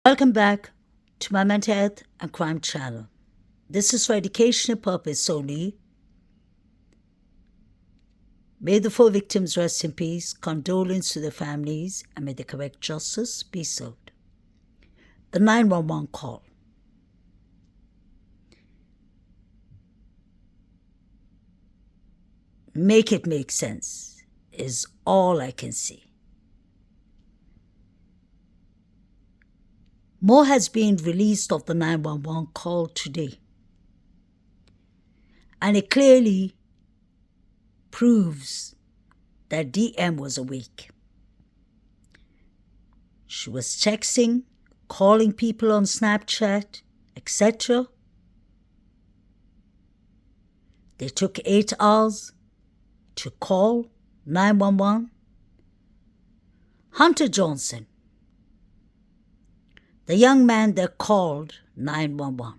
Welcome back to my mental health and crime channel. This is for educational purpose only. May the four victims rest in peace, condolence to their families, and may the correct justice be served. The 911 call. Make it make sense is all I can see. More has been released of the 911 call today. And it clearly proves that DM was awake. She was texting, calling people on Snapchat, etc. They took 8 hours to call 911. Hunter Johnson, the young man that called 911.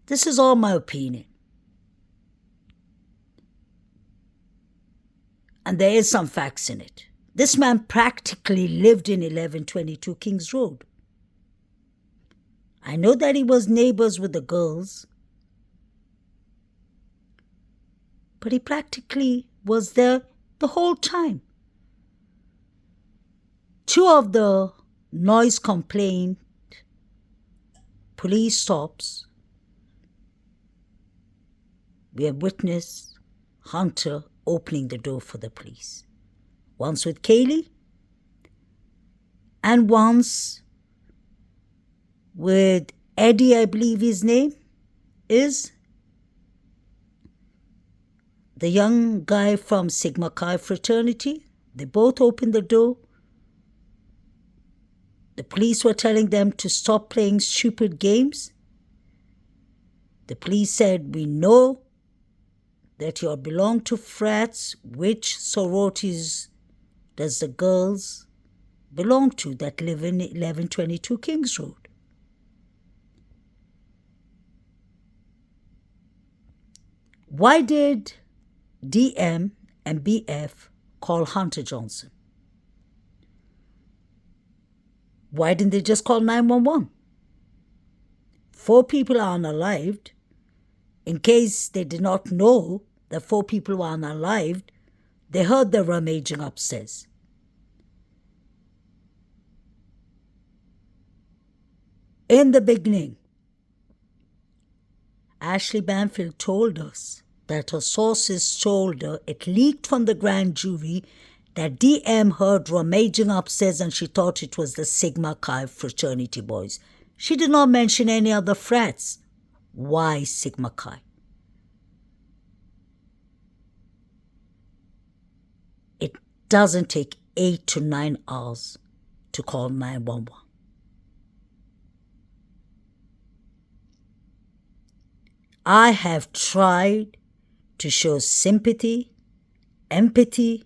This is all my opinion. And there is some facts in it. This man practically lived in 1122 Kings Road. I know that he was neighbors with the girls, but he practically was there the whole time. 2 of the noise complaint police stops, we have witnessed Hunter opening the door for the police. Once with Kaylee and once with Eddie, I believe his name is. The young guy from Sigma Chi fraternity. They both opened the door. The police were telling them to stop playing stupid games. The police said, we know that you all belong to frats. Which sororities does the girls belong to that live in 1122 Kings Road? Why did DM and BF call Hunter Johnson? Why didn't they just call 911? 4 people are unalived. In case they did not know that 4 people were unalived, they heard the rummaging upstairs. In the beginning, Ashley Banfield told us that her sources told her it leaked from the grand jury that DM heard rummaging upstairs and she thought it was the Sigma Chi fraternity boys. She did not mention any other frats. Why Sigma Chi? It doesn't take 8 to 9 hours to call 911. I have tried to show sympathy, empathy,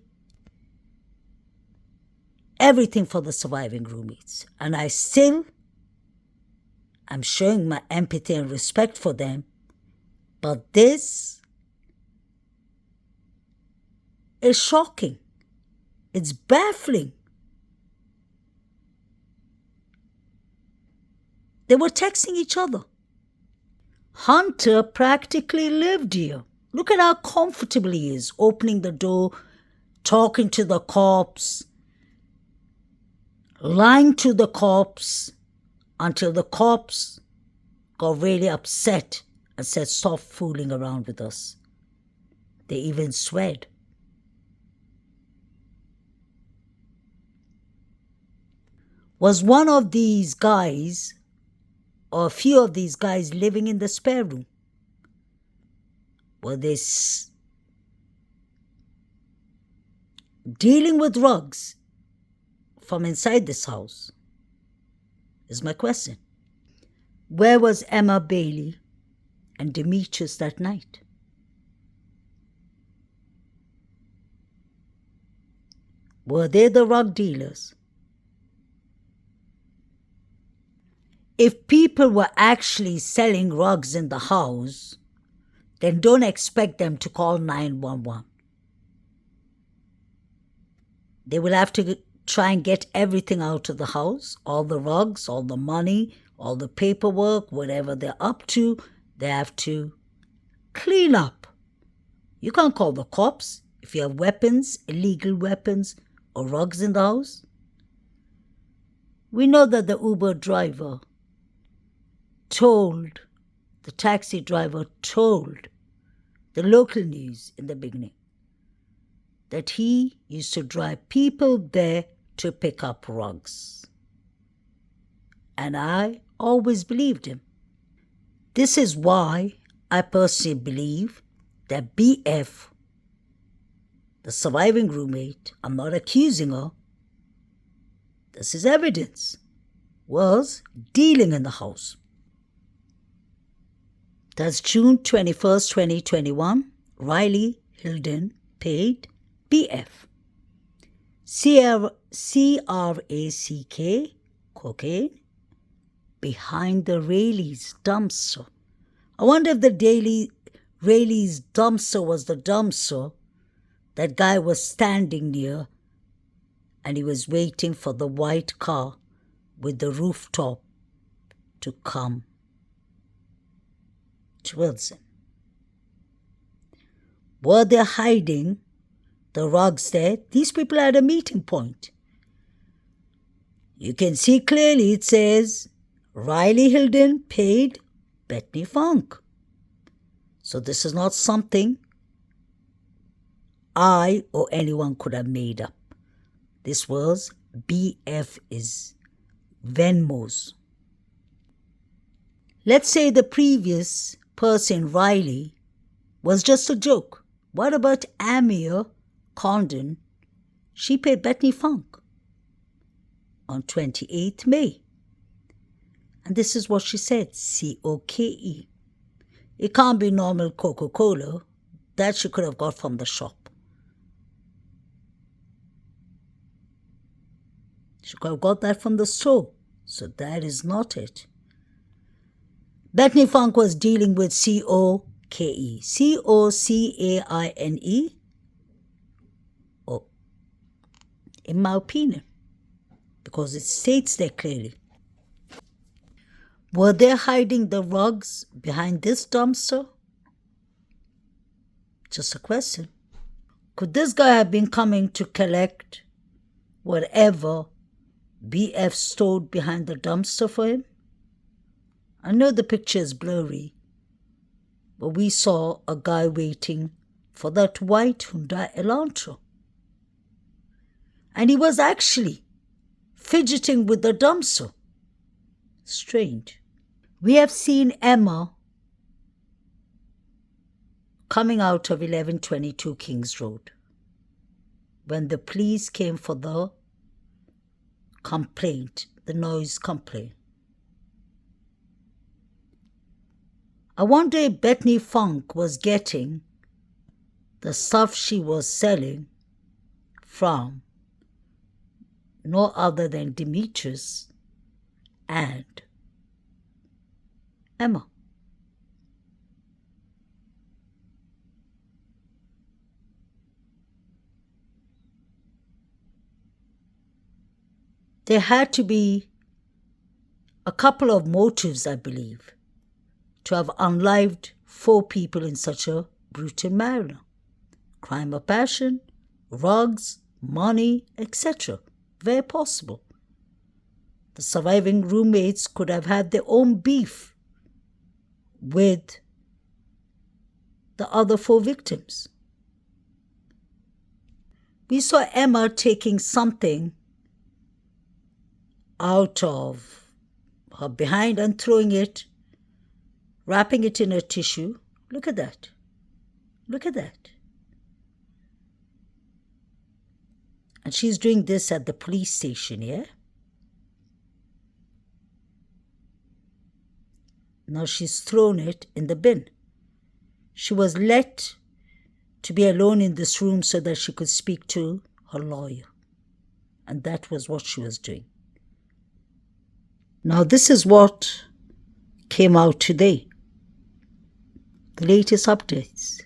everything for the surviving roommates. And I still am showing my empathy and respect for them. But this is shocking. It's baffling. They were texting each other. Hunter practically lived here. Look at how comfortable he is, opening the door, talking to the cops, lying to the cops until the cops got really upset and said, stop fooling around with us. They even sweared. Was one of these guys, or a few of these guys, living in the spare room? Were they dealing with drugs from inside this house? Is my question. Where was Emma Bailey and Demetrius that night? Were they the drug dealers? If people were actually selling drugs in the house, then don't expect them to call 911. They will have to try and get everything out of the house, all the rugs, all the money, all the paperwork, whatever they're up to, they have to clean up. You can't call the cops if you have weapons, illegal weapons, or rugs in the house. We know that the Uber driver told, the taxi driver told the local news in the beginning that he used to drive people there to pick up rugs. And I always believed him. This is why I personally believe that BF, the surviving roommate, I'm not accusing her, this is evidence, was dealing in the house. That's June 21st, 2021. Riley Hilden paid BF. CRACK, cocaine, behind the Rayleigh's dumpster. I wonder if the Rayleigh's dumpster was the dumpster that guy was standing near and he was waiting for the white car with the rooftop to come towards him. Were they hiding the rugs there? These people had a meeting point. You can see clearly it says Riley Hilden paid Bethany Funk. So this is not something I or anyone could have made up. This was BF's Venmos. Let's say the previous person, Riley, was just a joke. What about Amir Condon? She paid Bethany Funk on 28th May. And this is what she said, COKE. It can't be normal Coca-Cola. That she could have got from the shop. She could have got that from the store. So that is not it. Bethany Funk was dealing with COKE. COCAINE. Oh, in my opinion. Because it states there clearly. Were they hiding the rugs behind this dumpster? Just a question. Could this guy have been coming to collect whatever BF stored behind the dumpster for him? I know the picture is blurry, but we saw a guy waiting for that white Hyundai Elantra. And he was actually fidgeting with the dumpster. Strange. We have seen Emma coming out of 1122 Kings Road when the police came for the complaint, the noise complaint. I wonder if Bethany Funk was getting the stuff she was selling from no other than Demetrius and Emma. There had to be a couple of motives, I believe, to have unlived 4 people in such a brutal manner. Crime of passion, rugs, money, etc. Very possible. The surviving roommates could have had their own beef with the other 4 victims. We saw Emma taking something out of her behind and throwing it, wrapping it in a tissue. Look at that. Look at that. And she's doing this at the police station, yeah? Now she's thrown it in the bin. She was let to be alone in this room so that she could speak to her lawyer. And that was what she was doing. Now this is what came out today. The latest updates.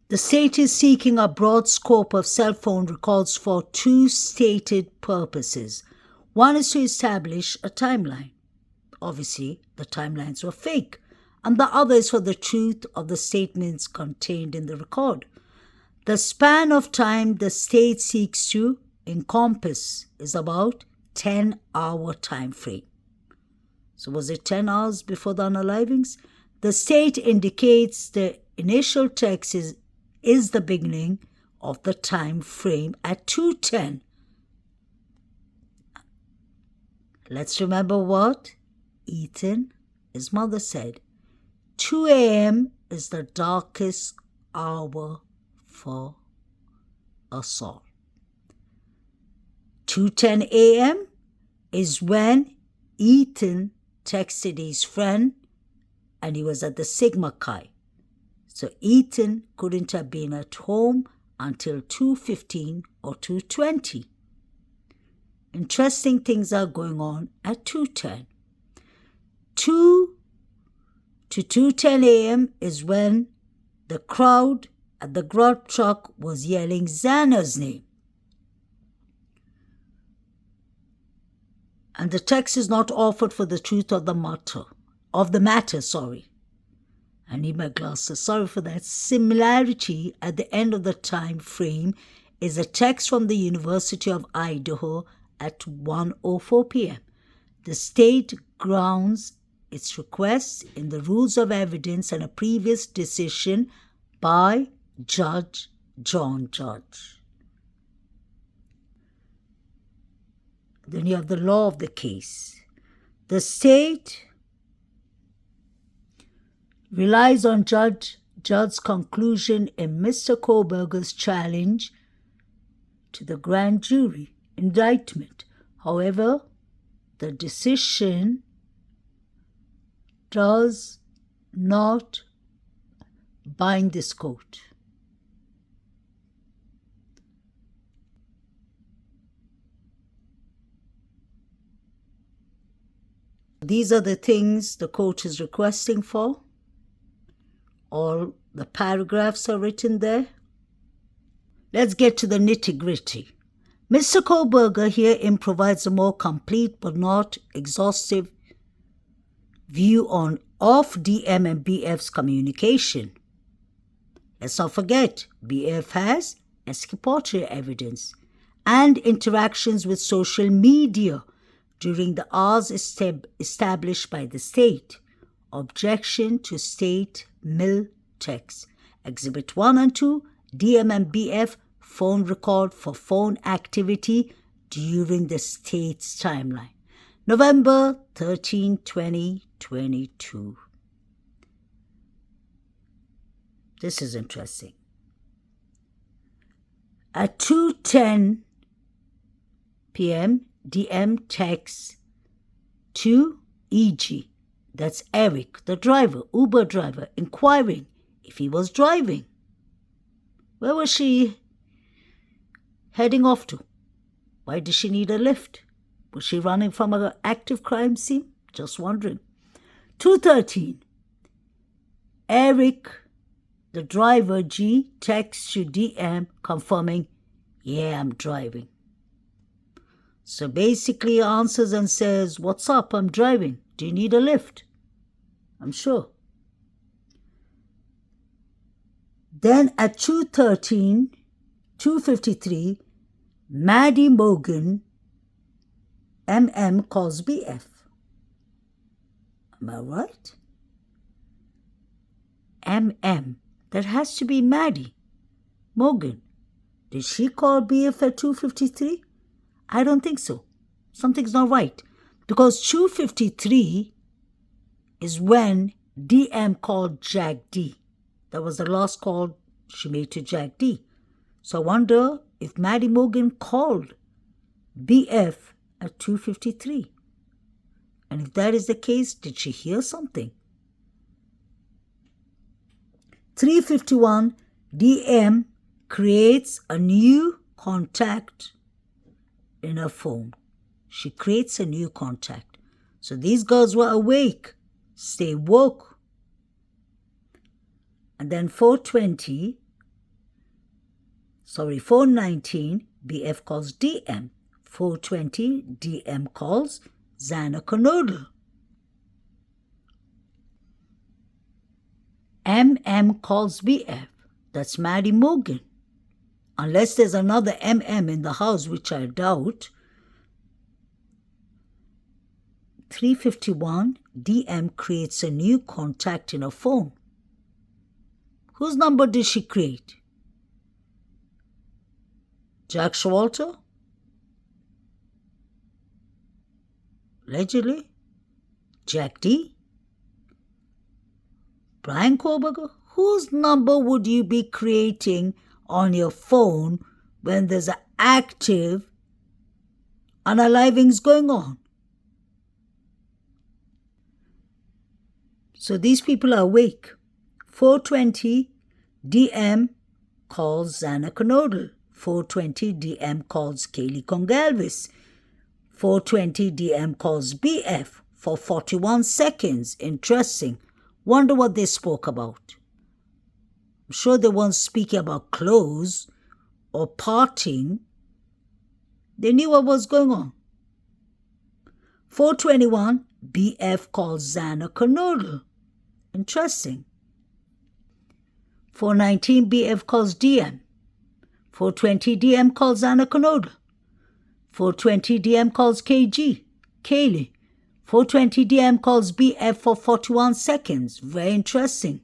The state is seeking a broad scope of cell phone records for two stated purposes. One is to establish a timeline. Obviously, the timelines were fake. And the other is for the truth of the statements contained in the record. The span of time the state seeks to encompass is about 10-hour time frame. So was it 10 hours before the unalivings? The state indicates the initial text is the beginning of the time frame at 2:10. Let's remember what Ethan, his mother, said. 2 a.m. is the darkest hour for us all. 2:10 a.m. is when Ethan texted his friend and he was at the Sigma Chi. So Ethan couldn't have been at home until 2:15 or 2:20. Interesting things are going on at 2:10. 2 to 2:10 a.m. is when the crowd at the grub truck was yelling Xana's name. And the text is not offered for the truth of the matter. I need my glasses. Sorry for that. Similarity at the end of the time frame is a text from the University of Idaho at 1:04 p.m. The state grounds its request in the rules of evidence and a previous decision by Judge John Judge. Then you have the law of the case. The state relies on Judge's conclusion in Mr. Kohlberger's challenge to the grand jury indictment. However, the decision does not bind this court. These are the things the court is requesting for. All the paragraphs are written there. Let's get to the nitty-gritty. Mr. Kohlberger herein provides a more complete but not exhaustive view of DM and BF's communication. Let's not forget, BF has exculpatory evidence and interactions with social media during the hours established by the state. Objection to state mill text. Exhibit 1 and 2, DM and BF phone record for phone activity during the state's timeline. November 13, 2022. This is interesting. At 2:10 p.m., DM texts to EG, that's Eric, the driver, Uber driver, inquiring if he was driving. Where was she heading off to? Why did she need a lift? Was she running from an active crime scene? Just wondering. 2:13. Eric, the driver, G, texts to DM confirming, yeah, I'm driving. So basically answers and says, what's up? I'm driving. Do you need a lift? I'm sure. Then at 2:13, 2:53, Maddie Morgan, MM, calls BF. Am I right? MM. That has to be Maddie Morgan. Did she call BF at 2:53? I don't think so. Something's not right. Because 2:53 is when DM called Jack D. That was the last call she made to Jack D. So I wonder if Maddie Morgan called BF at 2:53. And if that is the case, did she hear something? 3:51, DM creates a new contact in her phone. She creates a new contact. So these girls were awake. Stay woke. And then 4:20, 4:19, BF calls DM. 4:20, DM calls Xana Kernodle. MM calls BF. That's Maddie Morgan. Unless there's another MM in the house, which I doubt. 3:51, DM creates a new contact in her phone. Whose number did she create? Jack Showalter? Allegedly? Jack D? Brian Koberger? Whose number would you be creating on your phone when there's an active unalivings going on? So these people are awake. 4:20, DM calls Xana Kernodle. 4:20, DM calls Kaylee Congalvis. 4:20, DM calls BF for 41 seconds. Interesting. Wonder what they spoke about. I'm sure they weren't speaking about clothes or parting. They knew what was going on. 4:21, BF calls Xana Kernodle. Interesting. 4:19, BF calls DM. 4:20, DM calls Xana Kernodle. 4:20, DM calls Kaylee. 4:20, DM calls BF for 41 seconds. Very interesting.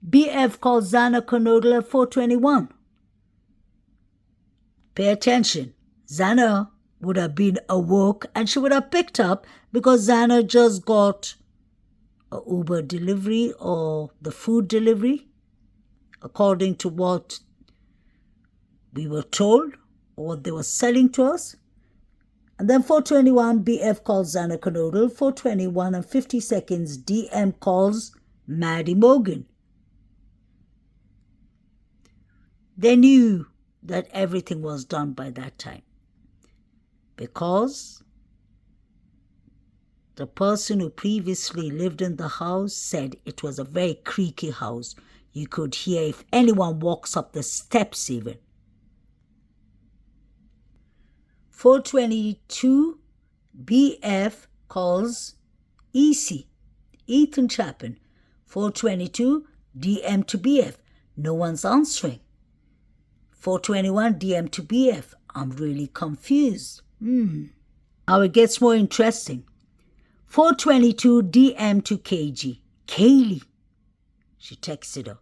BF calls Xana Kernodle at 4:21. Pay attention. Xana would have been awoke and she would have picked up because Xana just got a Uber delivery or the food delivery, according to what we were told or what they were selling to us. And then 4:21, BF calls Xana Kernodle. 4:21 and 50 seconds, DM calls Maddie Morgan. They knew that everything was done by that time because the person who previously lived in the house said it was a very creaky house. You could hear if anyone walks up the steps even. 4:22, BF calls Ethan Chapin. 4:22, DM to BF. No one's answering. 4:21, DM to BF. I'm really confused. Now it gets more interesting. 4:22, DM to Kaylee. She texted her.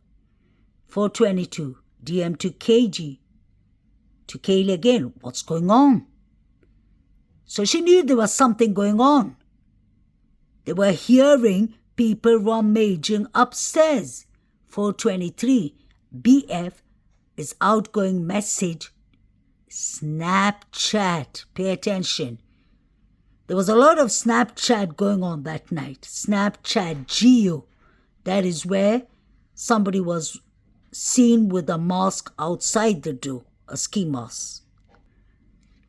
4:22, DM to Kaylee again. What's going on? So she knew there was something going on. They were hearing people rummaging upstairs. 4:23, BF is outgoing message. Snapchat. Pay attention. There was a lot of Snapchat going on that night. Snapchat Geo. That is where somebody was seen with a mask outside the door, a ski mask.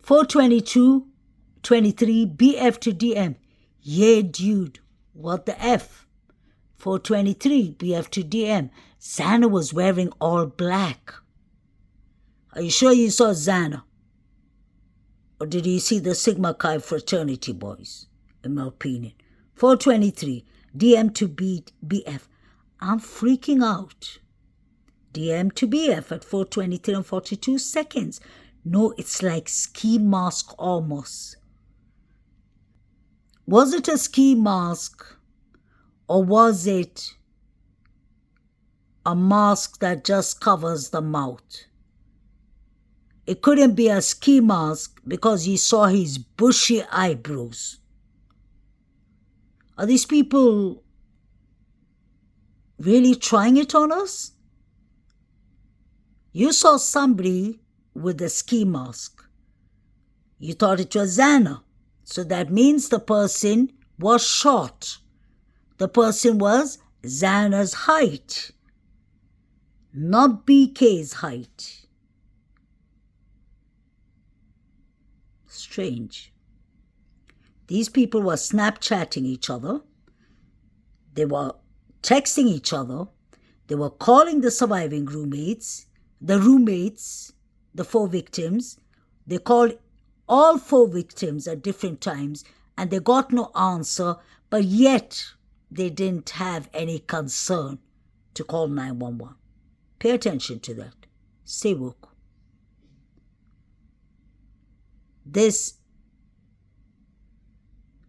4:22:23, BF to DM. Yeah, dude, what the F? 4:23, BF to DM. Xana was wearing all black. Are you sure you saw Xana? Or did you see the Sigma Chi fraternity boys? In my opinion. 4:23, DM to BF. I'm freaking out. DM to BF at 4:23 and 42 seconds. No, it's like ski mask almost. Was it a ski mask or was it a mask that just covers the mouth? It couldn't be a ski mask because you saw his bushy eyebrows. Are these people really trying it on us? You saw somebody with a ski mask. You thought it was Xana. So that means the person was short. The person was Xana's height, not BK's height. Strange. These people were Snapchatting each other. They were texting each other. They were calling the surviving roommates. the roommates, the 4 victims, they called all 4 victims at different times and they got no answer, but yet they didn't have any concern to call 911. Pay attention to that. Stay woke. This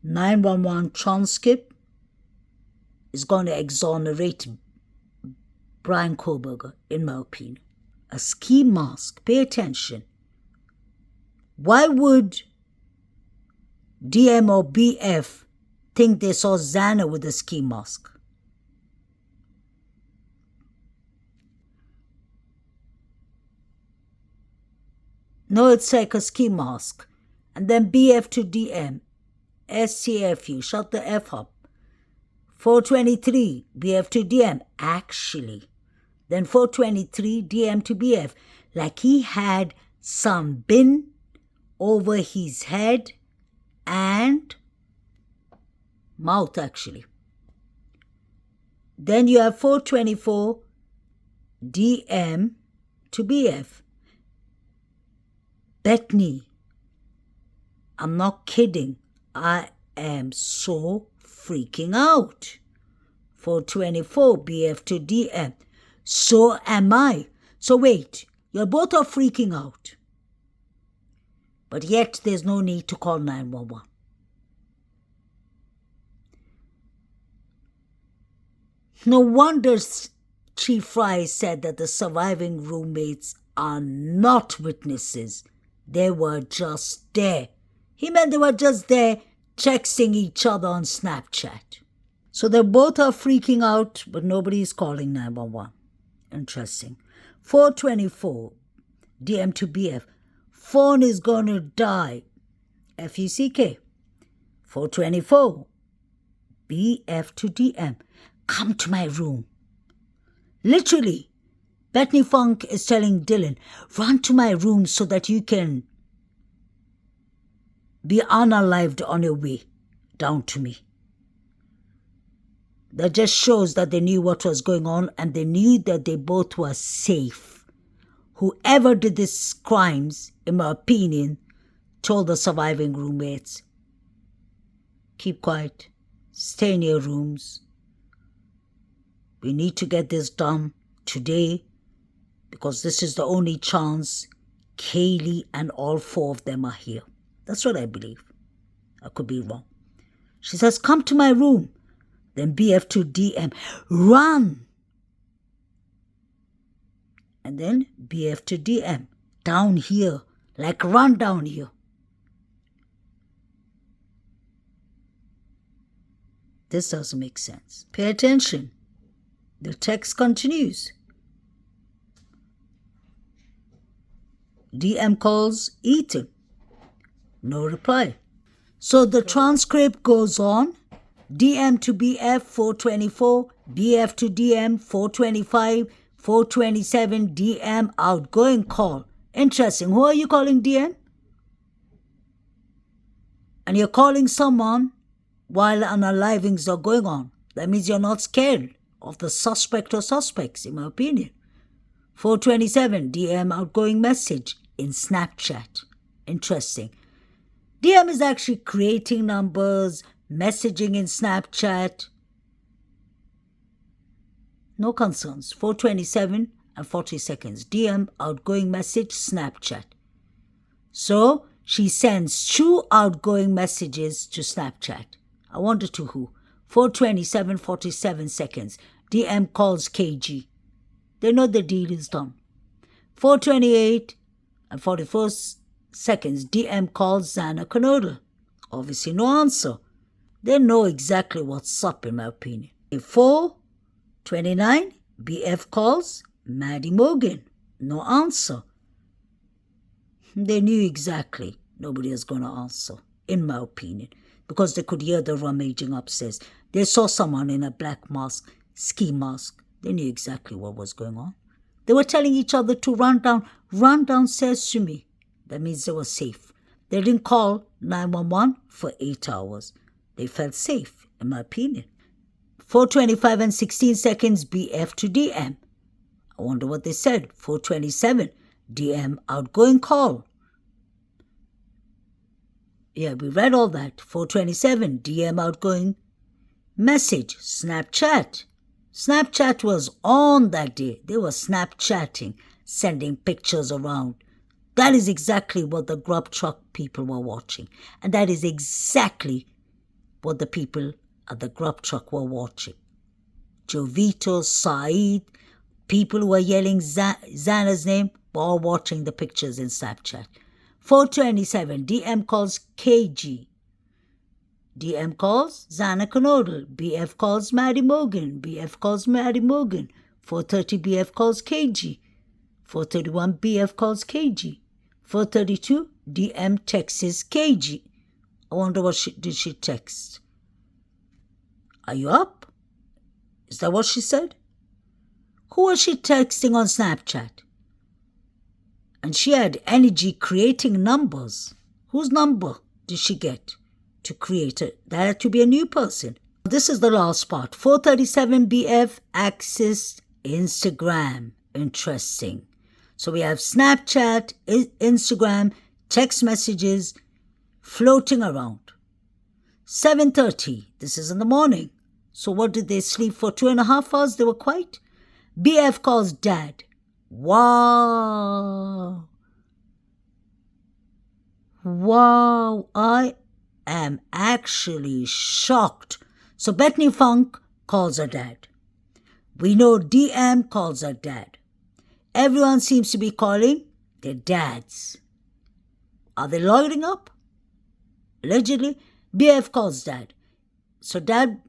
911 transcript is going to exonerate Brian Koberger, in my opinion. A ski mask. Pay attention. Why would DM or BF think they saw Xana with a ski mask? No, it's like a ski mask. And then BF to DM. SCFU, shut the F up. 423, BF to DM. Actually. Then 423, DM to BF. Like he had some bin over his head and mouth, actually. Then you have 424, DM to BF. Bethany, I'm not kidding. I am so freaking out. 424, BF to DM. So am I. So wait, you're both are freaking out. But yet there's no need to call 911. No wonder Chief Fry said that the surviving roommates are not witnesses. They were just there. He meant they were just there texting each other on Snapchat. So they both are freaking out, but nobody is calling 911. Interesting. 424, DM to BF. Phone is gonna die. FUCK. 424, BF to DM. Come to my room. Literally, Bethany Funk is telling Dylan, run to my room so that you can be unalived on your way down to me. That just shows that they knew what was going on and they knew that they both were safe. Whoever did these crimes, in my opinion, told the surviving roommates, keep quiet, stay in your rooms. We need to get this done today because this is the only chance Kaylee and all 4 of them are here. That's what I believe. I could be wrong. She says, come to my room. Then BF to DM, run. And then BF to DM, down here, like run down here. This doesn't make sense. Pay attention. The text continues. DM calls Ethan. No reply. So the transcript goes on. DM to BF 424, BF to DM 425, 427, DM outgoing call. Interesting. Who are you calling DM? And you're calling someone while unalivings are going on. That means you're not scared of the suspect or suspects, in my opinion. 427, DM outgoing message in Snapchat. Interesting. DM is actually creating numbers, messaging in Snapchat. No concerns. 427 and 40 seconds. DM outgoing message Snapchat. So she sends 2 outgoing messages to Snapchat. I wonder to who. 427, 47 seconds. DM calls KG. They know the deal is done. 428 and 44 seconds. DM calls Xana Canodal. Obviously no answer. They know exactly what's up, in my opinion. 4:29, BF calls Maddie Morgan. No answer. They knew exactly nobody was going to answer, in my opinion, because they could hear the rummaging upstairs. They saw someone in a black mask, ski mask. They knew exactly what was going on. They were telling each other to run downstairs to me. That means they were safe. They didn't call 911 for 8 hours. They felt safe, in my opinion. 4:25 and 16 seconds, BF to DM. I wonder what they said. 4:27, DM outgoing call. Yeah, we read all that. 4:27, DM outgoing message. Snapchat. Snapchat was on that day. They were Snapchatting, sending pictures around. That is exactly what the grub truck people were watching. And that is exactly what the people at the grub truck were watching. Jovito, Saeed, people who were yelling Zana's name were all watching the pictures in Snapchat. 4:27, DM calls KG. DM calls Zana Knodel. BF calls Maddie Morgan. BF calls Maddie Morgan. 4:30, BF calls KG. 4:31, BF calls KG. 4:32, DM texts KG. I wonder what did she text? Are you up? Is that what she said? Who was she texting on Snapchat? And she had energy creating numbers. Whose number did she get to create it? That had to be a new person. This is the last part. 4:37, BF accessed Instagram. Interesting. So we have Snapchat, Instagram, text messages floating around. 7:30, this is in the morning. So what did they sleep for 2.5 hours? They were quiet. BF calls dad. Wow. I am actually shocked. So Bethany Funk calls her dad. We know DM calls her dad. Everyone seems to be calling their dads. Are they loading up? Allegedly, BF calls dad. So did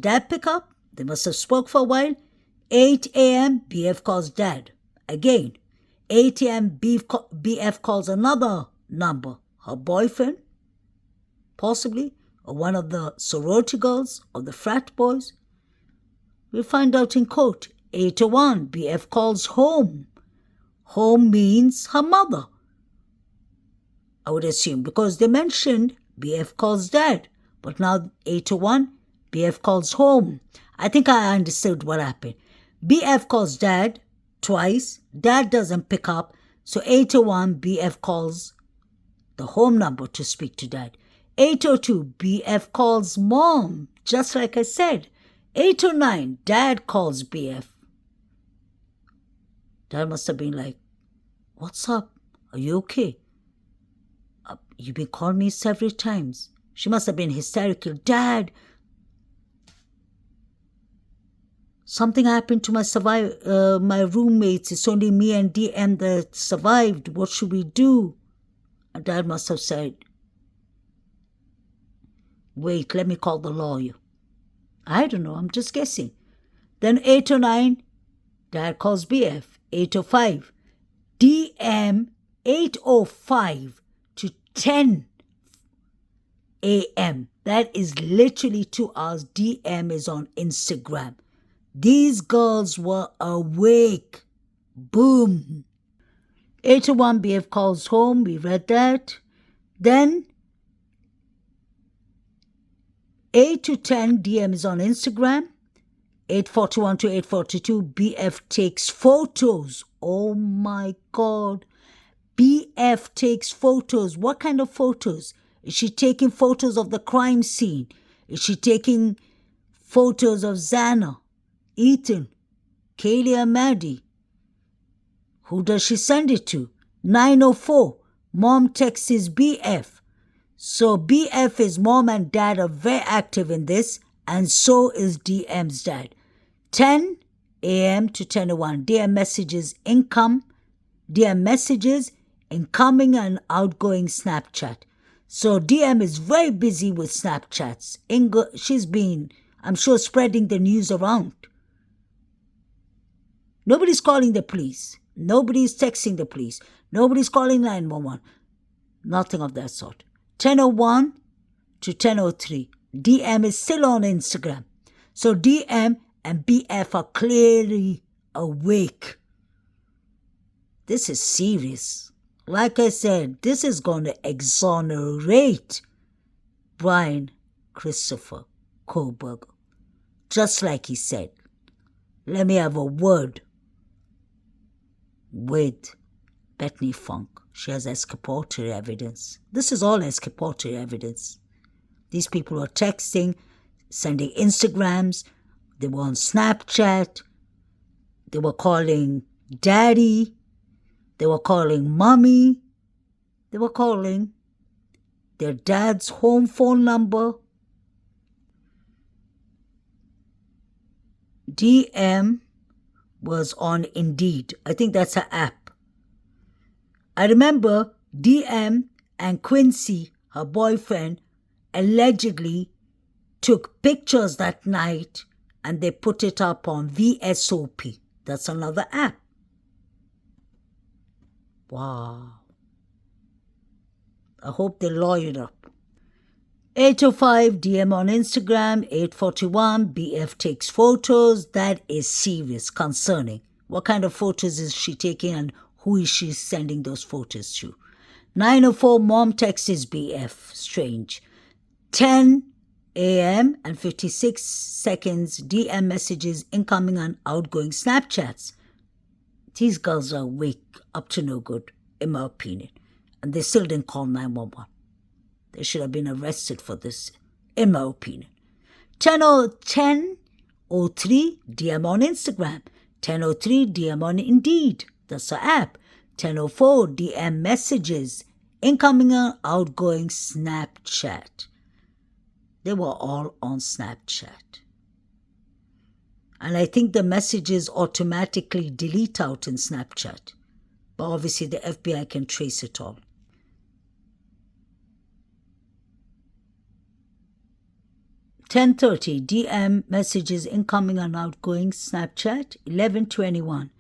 dad pick up? They must have spoke for a while. 8 a.m., BF calls dad. Again, 8 a.m., BF calls another number. Her boyfriend? Possibly. Or one of the sorority girls or the frat boys. We'll find out in court. 8:01, BF calls home. Home means her mother. I would assume because they mentioned BF calls dad. But now 8:01, BF calls home. I think I understood what happened. BF calls dad twice. Dad doesn't pick up. So 8:01, BF calls the home number to speak to dad. 8:02, BF calls mom, just like I said. 8:09, dad calls BF. Dad must have been like, what's up? Are you okay? You've been calling me several times. She must have been hysterical. Dad, something happened to my roommates. It's only me and DM that survived. What should we do? And Dad must have said, wait, let me call the lawyer. I don't know, I'm just guessing. Then 8:09, Dad calls BF. 8:05, DM 8:05 to 10 a.m. That is literally 2 hours. DM is on Instagram. These girls were awake. Boom. 8:01, BF calls home. We read that. Then 8 to 10, DM is on Instagram. 8:41 to 8:42, BF takes photos. Oh my God. BF takes photos. What kind of photos? Is she taking photos of the crime scene? Is she taking photos of Xana, Ethan, Kaylee and Maddie? Who does she send it to? 9:04, mom texts his BF. So BF, his mom and dad are very active in this, and so is DM's dad. 10 a.m. to 10:01, DM messages incoming and outgoing Snapchat. So DM is very busy with Snapchats. She's been, I'm sure, spreading the news around. Nobody's calling the police. Nobody's texting the police. Nobody's calling 911. Nothing of that sort. 10:01 to 10:03. DM is still on Instagram. So DM and BF are clearly awake. This is serious. Like I said, this is going to exonerate Brian Christopher Kohlberger. Just like he said. Let me have a word with Bethany Funk. She has exculpatory evidence. This is all exculpatory evidence. These people were texting, sending Instagrams, they were on Snapchat, they were calling daddy, they were calling mommy, they were calling their dad's home phone number. DM was on Indeed. I think that's an app. I remember DM and Quincy, her boyfriend, allegedly took pictures that night and they put it up on VSOP. That's another app. Wow. I hope they lawyered up. 805 DM on Instagram, 841 BF takes photos. That is serious, concerning. What kind of photos is she taking and who is she sending those photos to? 904 mom texts BF, strange. 10 a.m. and 56 seconds DM messages incoming and outgoing Snapchats. These girls are awake, up to no good, in my opinion. And they still didn't call 911. They should have been arrested for this, in my opinion. 10:03 DM on Instagram. 10:03 DM on Indeed. That's the app. 10:04 DM messages. Incoming and outgoing Snapchat. They were all on Snapchat. And I think the messages automatically delete out in Snapchat. But obviously the FBI can trace it all. 10:30 DM messages incoming and outgoing Snapchat. 11:21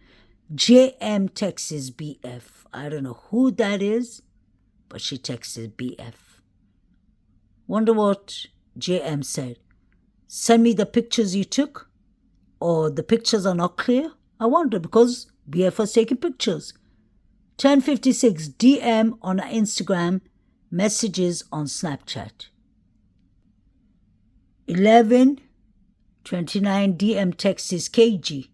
JM texts BF. I don't know who that is, but she texted BF. Wonder what JM said. Send me the pictures you took, or the pictures are not clear. I wonder, because BF was taking pictures. 10:56 DM on Instagram, messages on Snapchat. 11:29 DM text is KG.